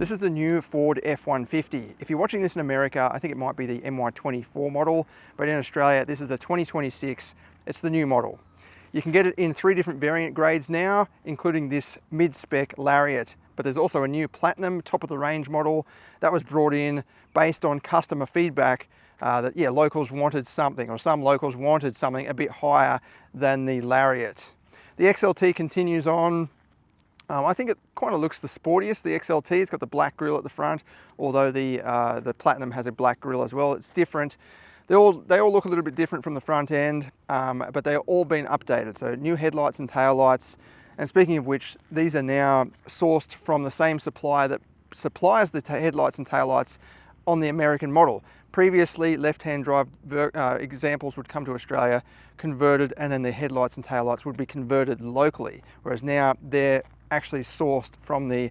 This is the new Ford F-150. If you're watching this in America, I think it might be the MY24 model, but in Australia, this is the 2026. It's the new model. You can get it in 3 different variant grades now, including this mid-spec Lariat, but there's also a new Platinum top-of-the-range model that was brought in based on customer feedback that locals wanted something, or some locals wanted something a bit higher than the Lariat. The XLT continues on. I think it kind of looks the sportiest, the XLT. It's got the black grille at the front, although the Platinum has a black grille as well. It's different. They all look a little bit different from the front end, but they've all been updated. So new headlights and taillights. And speaking of which, these are now sourced from the same supplier that supplies the headlights and taillights on the American model. Previously, left-hand drive examples would come to Australia, converted, and then the headlights and taillights would be converted locally, whereas now they're actually sourced from the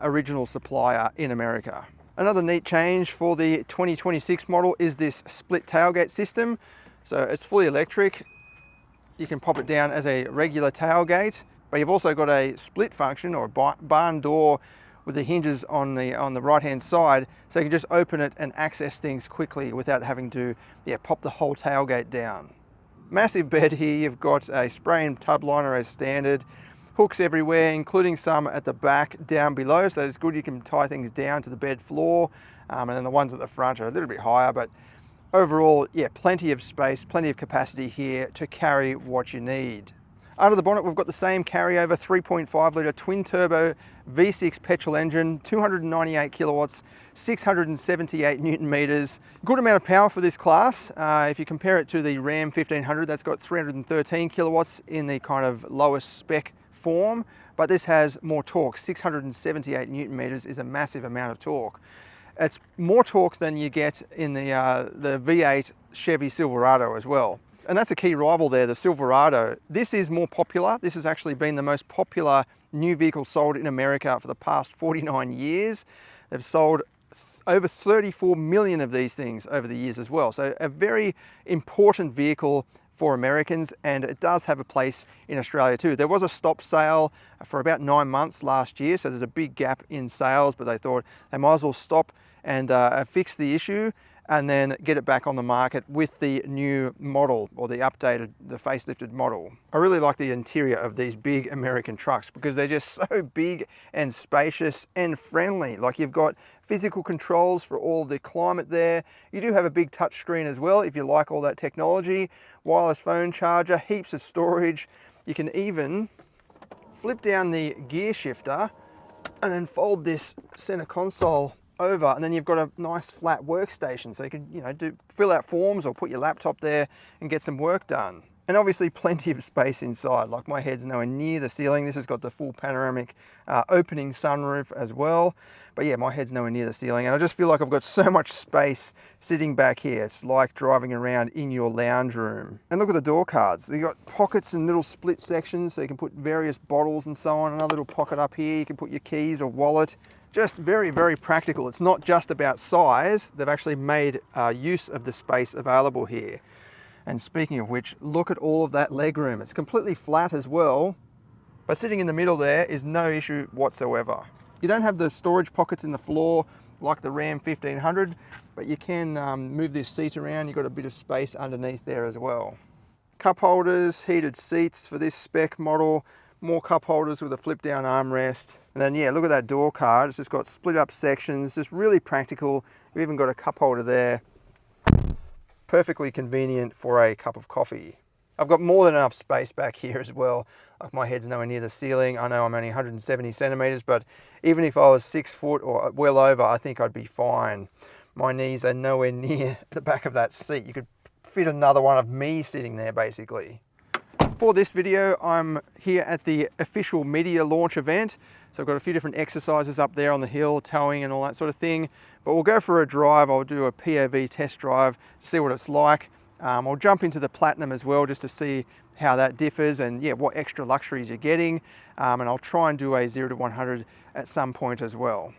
original supplier in America. Another neat change for the 2026 model is this split tailgate system. So it's fully electric. You can pop it down as a regular tailgate, but you've also got a split function or a barn door with the hinges on the right-hand side, so you can just open it and access things quickly without having to pop the whole tailgate down. Massive bed here. You've got a spray and tub liner as standard. Hooks everywhere, including some at the back down below, so it's good you can tie things down to the bed floor, and then the ones at the front are a little bit higher, but overall, plenty of space, plenty of capacity here to carry what you need. Under the bonnet, we've got the same carryover 3.5 litre twin turbo V6 petrol engine, 298 kilowatts, 678 Newton meters. Good amount of power for this class. If you compare it to the Ram 1500, that's got 313 kilowatts in the kind of lowest spec form, but this has more torque. 678 Newton meters is a massive amount of torque. It's more torque than you get in the V8 Chevy Silverado as well. And that's a key rival there, the Silverado. This is more popular. This has actually been the most popular new vehicle sold in America for the past 49 years. They've sold over 34 million of these things over the years as well. So a very important vehicle for Americans, and it does have a place in Australia too. There was a stop sale for about 9 months last year, so there's a big gap in sales, but they thought they might as well stop and fix the issue and then get it back on the market with the new model, or the facelifted model. I really like the interior of these big American trucks because they're just so big and spacious and friendly. Like, you've got physical controls for all the climate there. You do have a big touch screen as well if you like all that technology. Wireless phone charger, heaps of storage. You can even flip down the gear shifter and then fold this center console over, and then you've got a nice flat workstation, so you can fill out forms or put your laptop there and get some work done. And obviously plenty of space inside. Like, my head's nowhere near the ceiling. This has got the full panoramic opening sunroof as well. But yeah, my head's nowhere near the ceiling, and I just feel like I've got so much space sitting back here. It's like driving around in your lounge room. And look at the door cards. You've got pockets and little split sections, so you can put various bottles and so on. Another little pocket up here, you can put your keys or wallet. Just very, very practical. It's not just about size. They've actually made use of the space available here. And speaking of which, look at all of that legroom. It's completely flat as well, but sitting in the middle there is no issue whatsoever. You don't have the storage pockets in the floor like the Ram 1500, but you can move this seat around. You've got a bit of space underneath there as well. Cup holders, heated seats for this spec model, more cup holders with a flip down armrest. And then look at that door card. It's just got split up sections, just really practical. You've even got a cup holder there. Perfectly convenient for a cup of coffee. I've got more than enough space back here as well. Like, my head's nowhere near the ceiling. I know I'm only 170 centimeters, but even if I was 6 foot or well over, I think I'd be fine. My knees are nowhere near the back of that seat. You could fit another one of me sitting there basically. For this video, I'm here at the official media launch event. So I've got a few different exercises up there on the hill, towing and all that sort of thing. But we'll go for a drive. I'll do a POV test drive to see what it's like. I'll jump into the Platinum as well just to see how that differs and what extra luxuries you're getting. And I'll try and do a 0 to 100 at some point as well.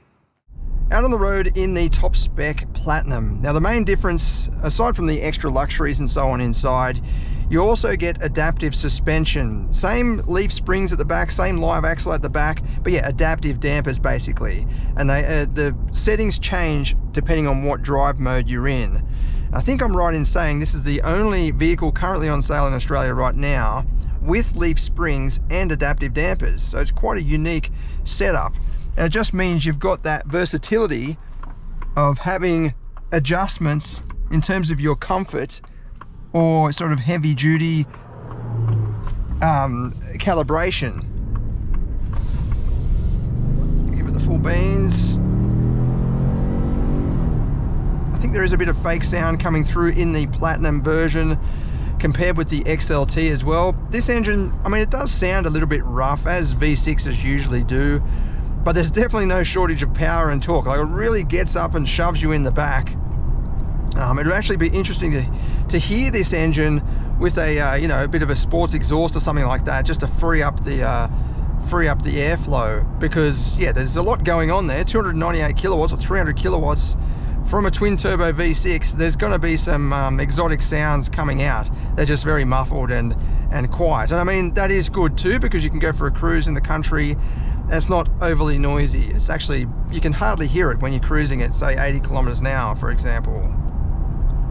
Out on the road in the top spec Platinum. Now, the main difference, aside from the extra luxuries and so on inside, You also get adaptive suspension. Same leaf springs at the back, same live axle at the back, but yeah, adaptive dampers basically. And the settings change depending on what drive mode you're in. I think I'm right in saying this is the only vehicle currently on sale in Australia right now with leaf springs and adaptive dampers. So it's quite a unique setup. And it just means you've got that versatility of having adjustments in terms of your comfort or sort of heavy duty calibration. Give it the full beans. I think there is a bit of fake sound coming through in the Platinum version compared with the XLT as well. This engine, I mean, it does sound a little bit rough, as V6s usually do, but there's definitely no shortage of power and torque. Like, it really gets up and shoves you in the back. It would actually be interesting to hear this engine with a you know, a bit of a sports exhaust or something like that, just to free up the airflow, because yeah, there's a lot going on there. 298 kilowatts or 300 kilowatts from a twin turbo V6. There's going to be some exotic sounds coming out. They're just very muffled and quiet, and I mean, that is good too, because you can go for a cruise in the country and it's not overly noisy. It's actually, you can hardly hear it when you're cruising at say 80 kilometers an hour, for example.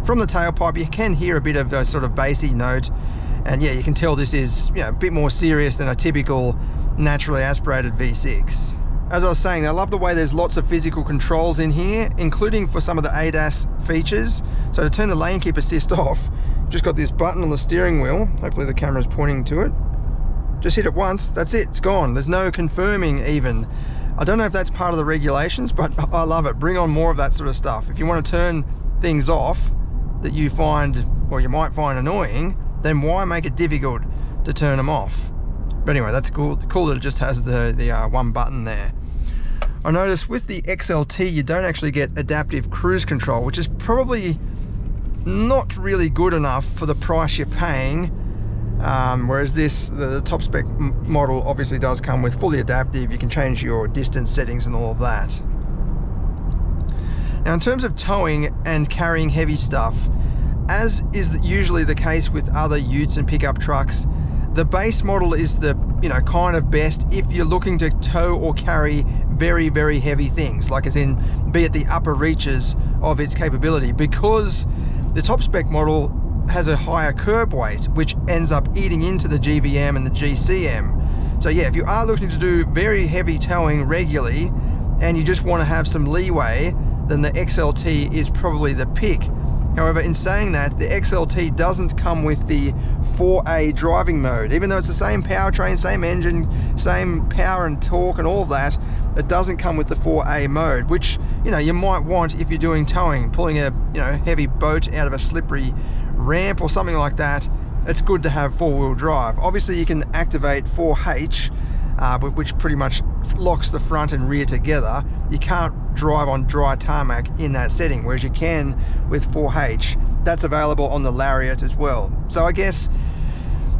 From the tailpipe, you can hear a bit of a sort of bassy note, and yeah, you can tell this is, you know, a bit more serious than a typical naturally aspirated V6. As I was saying, I love the way there's lots of physical controls in here, including for some of the ADAS features. So to turn the lane keep assist off, just got this button on the steering wheel. Hopefully the camera's pointing to it. Just hit it once, that's it, it's gone. There's no confirming even. I don't know if that's part of the regulations, but I love it. Bring on more of that sort of stuff. If you want to turn things off that you find, or you might find annoying, then why make it difficult to turn them off? But anyway, that's cool that it just has the one button there. I noticed with the XLT you don't actually get adaptive cruise control, which is probably not really good enough for the price you're paying, whereas this, the top spec model obviously does come with fully adaptive. You can change your distance settings and all of that. Now in terms of towing and carrying heavy stuff, as is usually the case with other utes and pickup trucks, the base model is the, you know, kind of best if you're looking to tow or carry very, very heavy things, like as in be at the upper reaches of its capability, because the top spec model has a higher curb weight, which ends up eating into the GVM and the GCM. So yeah, if you are looking to do very heavy towing regularly and you just want to have some leeway, then the XLT is probably the pick. However, in saying that, the XLT doesn't come with the 4A driving mode. Even though it's the same powertrain, same engine, same power and torque and all of that, it doesn't come with the 4A mode, which, you know, you might want if you're doing towing, pulling a, you know, heavy boat out of a slippery ramp or something like that. It's good to have four-wheel drive. Obviously you can activate 4H, which pretty much locks the front and rear together. You can't drive on dry tarmac in that setting, whereas you can with 4H. That's available on the Lariat as well. So I guess,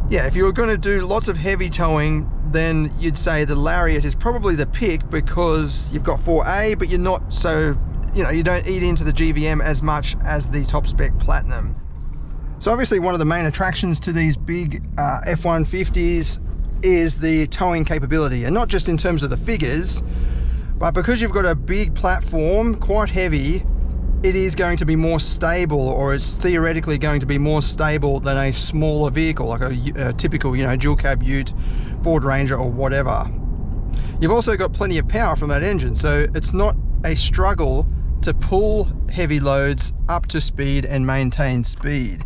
yeah, if you were going to do lots of heavy towing, then you'd say the Lariat is probably the pick, because you've got 4A, but you're not so, you know, you don't eat into the GVM as much as the top spec Platinum. So obviously one of the main attractions to these big F-150s is the towing capability, and not just in terms of the figures, but because you've got a big platform, quite heavy, it is going to be more stable, or it's theoretically going to be more stable than a smaller vehicle, like a typical, you know, dual cab ute, Ford Ranger or whatever. You've also got plenty of power from that engine, so it's not a struggle to pull heavy loads up to speed and maintain speed.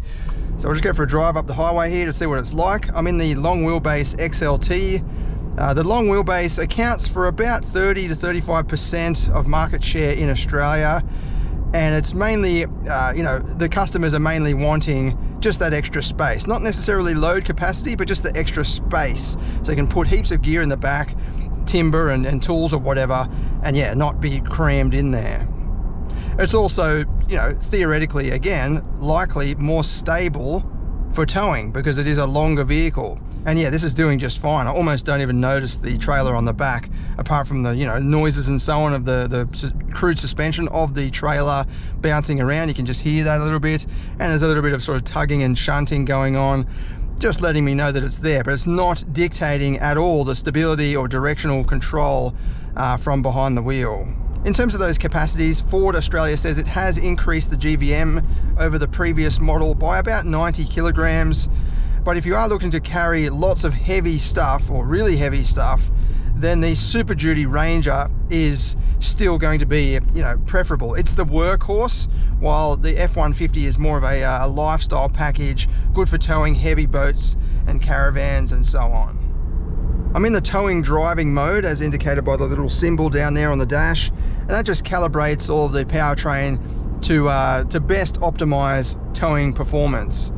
So we'll just go for a drive up the highway here to see what it's like. I'm in the long wheelbase XLT. The long wheelbase accounts for about 30 to 35% of market share in Australia, and it's mainly, you know, the customers are mainly wanting just that extra space, not necessarily load capacity, but just the extra space, so you can put heaps of gear in the back, timber and tools or whatever, and yeah, not be crammed in there. It's also, you know, theoretically, again, likely more stable for towing because it is a longer vehicle. And yeah, this is doing just fine. I almost don't even notice the trailer on the back, apart from the, you know, noises and so on of the crude suspension of the trailer bouncing around. You can just hear that a little bit, and there's a little bit of sort of tugging and shunting going on, just letting me know that it's there, but it's not dictating at all the stability or directional control from behind the wheel. In terms of those capacities, Ford Australia says it has increased the GVM over the previous model by about 90 kilograms. But if you are looking to carry lots of heavy stuff or really heavy stuff, then the Super Duty Ranger is still going to be, you know, preferable. It's the workhorse, while the F-150 is more of a lifestyle package, good for towing heavy boats and caravans and so on. I'm in the towing driving mode as indicated by the little symbol down there on the dash, and that just calibrates all of the powertrain to best optimize towing performance.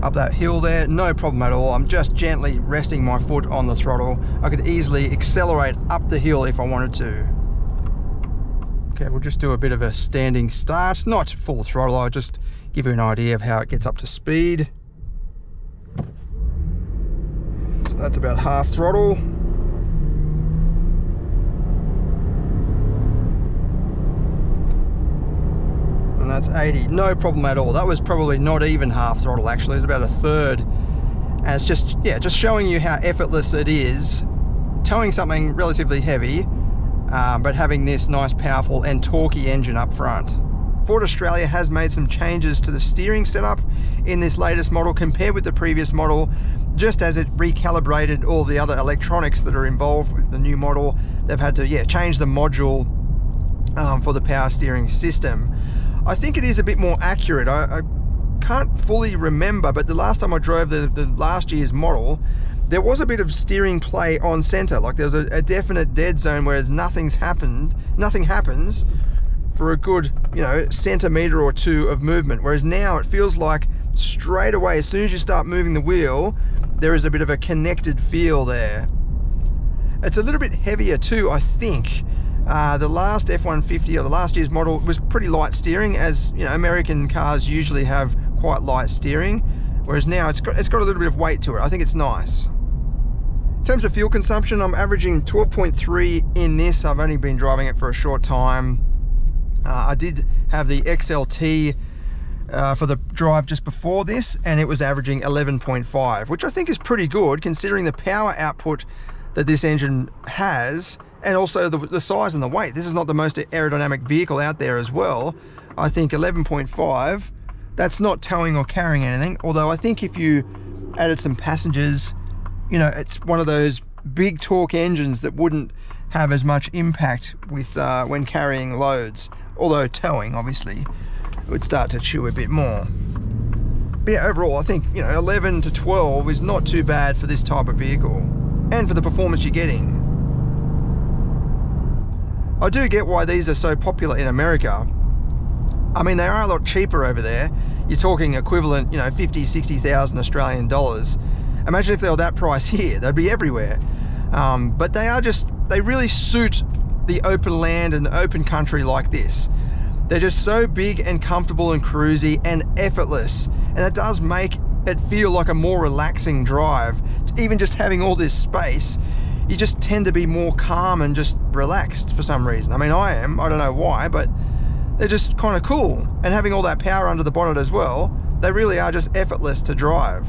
Up that hill there, no problem at all. I'm just gently resting my foot on the throttle. I could easily accelerate up the hill if I wanted to. Okay, we'll just do a bit of a standing start, not full throttle. I'll just give you an idea of how it gets up to speed. So that's about half throttle. And that's 80, no problem at all. That was probably not even half throttle actually, it's about a third. And it's just, yeah, just showing you how effortless it is towing something relatively heavy, but having this nice powerful and torquey engine up front. Ford Australia has made some changes to the steering setup in this latest model compared with the previous model, just as it recalibrated all the other electronics that are involved with the new model. They've had to, yeah, change the module for the power steering system. I think it is a bit more accurate. I can't fully remember, but the last time I drove the last year's model, there was a bit of steering play on center. Like there's a definite dead zone, whereas nothing happens for a good, you know, centimeter or two of movement. Whereas now it feels like straight away, as soon as you start moving the wheel, there is a bit of a connected feel there. It's a little bit heavier too, I think. The last F-150 or the last year's model was pretty light steering, as you know, American cars usually have quite light steering, whereas now it's got a little bit of weight to it. I think it's nice. In terms of fuel consumption, I'm averaging 12.3 in this. I've only been driving it for a short time. I did have the XLT for the drive just before this, and it was averaging 11.5, which I think is pretty good considering the power output that this engine has, and also the size and the weight. This is not the most aerodynamic vehicle out there as well. I think 11.5, that's not towing or carrying anything, although I think if you added some passengers, you know, it's one of those big torque engines that wouldn't have as much impact with when carrying loads, although towing obviously would start to chew a bit more. But yeah, overall I think, you know, 11 to 12 is not too bad for this type of vehicle and for the performance you're getting. I do get why these are so popular in America. I mean, they are a lot cheaper over there. You're talking equivalent, you know, 50, 60,000 Australian dollars. Imagine if they were that price here, they'd be everywhere. But they really suit the open land and open country like this. They're just so big and comfortable and cruisy and effortless. And it does make it feel like a more relaxing drive. Even just having all this space, you just tend to be more calm and just relaxed for some reason. I mean, I am, I don't know why, but they're just kind of cool. And having all that power under the bonnet as well, they really are just effortless to drive.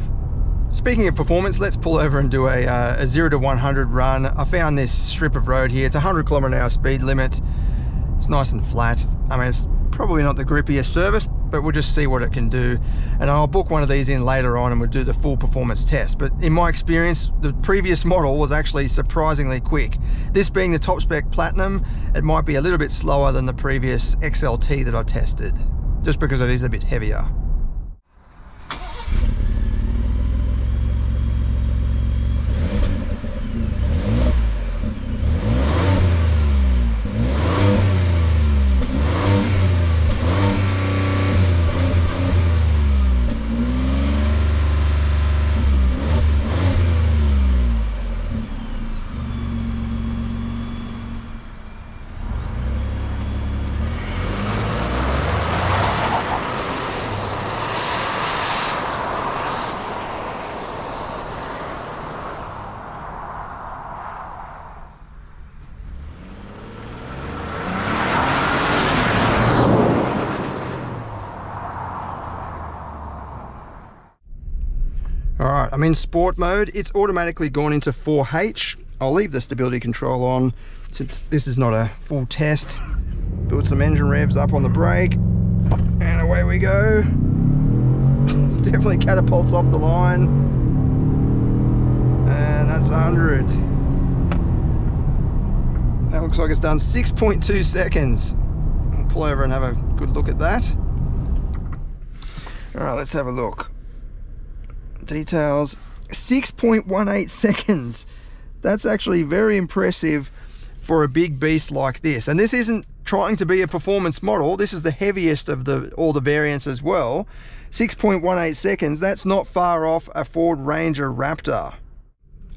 Speaking of performance, let's pull over and do a 0 to 100 run. I found this strip of road here. It's a 100km/h speed limit. It's nice and flat. I mean, it's probably not the grippiest service, but we'll just see what it can do. And I'll book one of these in later on and we'll do the full performance test. But in my experience, the previous model was actually surprisingly quick. This being the top spec Platinum, it might be a little bit slower than the previous XLT that I tested, just because it is a bit heavier. All right, I'm in sport mode. It's automatically gone into 4H. I'll leave the stability control on since this is not a full test. Build some engine revs up on the brake, and away we go. Definitely catapults off the line. And that's 100. That looks like it's done 6.2 seconds. I'll pull over and have a good look at that. All right, let's have a look. Details, 6.18 seconds. That's actually very impressive for a big beast like this. And this isn't trying to be a performance model. This is the heaviest of all the variants as well. 6.18 seconds, that's not far off a Ford Ranger Raptor.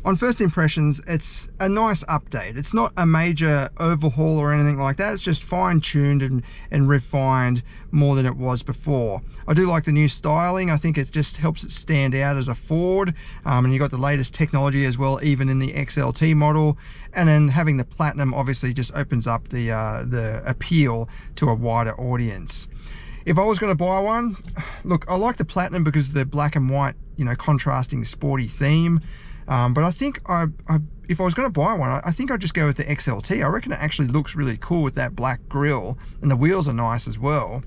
On first impressions, it's a nice update. It's not a major overhaul or anything like that. It's just fine-tuned and refined more than it was before. I do like the new styling. I think it just helps it stand out as a Ford. And you've got the latest technology as well, even in the XLT model. And then having the Platinum obviously just opens up the appeal to a wider audience. If I was going to buy one, look, I like the Platinum because of the black and white, contrasting sporty theme. But I think if I was going to buy one, I think I'd just go with the XLT. I reckon it actually looks really cool with that black grille, and the wheels are nice as well.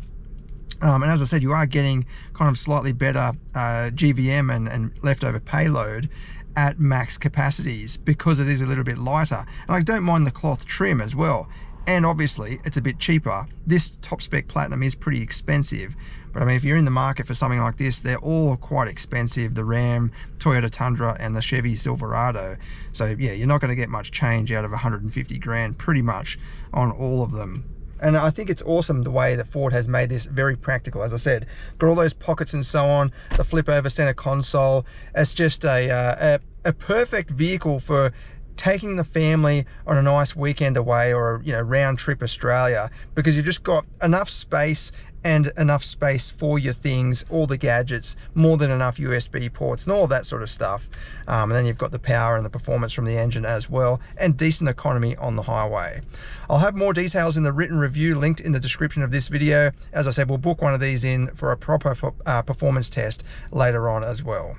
And as I said, you are getting kind of slightly better GVM and leftover payload at max capacities because it is a little bit lighter. And I don't mind the cloth trim as well. And obviously, it's a bit cheaper. This top spec Platinum is pretty expensive. But I mean, if you're in the market for something like this, they're all quite expensive. The Ram, Toyota Tundra, and the Chevy Silverado. So yeah, you're not going to get much change out of 150 grand pretty much on all of them. And I think it's awesome the way that Ford has made this very practical. As I said, got all those pockets and so on, the flip over center console. It's just a perfect vehicle for taking the family on a nice weekend away or round trip Australia, because you've just got enough space and enough space for your things, all the gadgets, more than enough USB ports and all that sort of stuff. And then you've got the power and the performance from the engine as well, and decent economy on the highway. I'll have more details in the written review linked in the description of this video. As I said, we'll book one of these in for a proper performance test later on as well.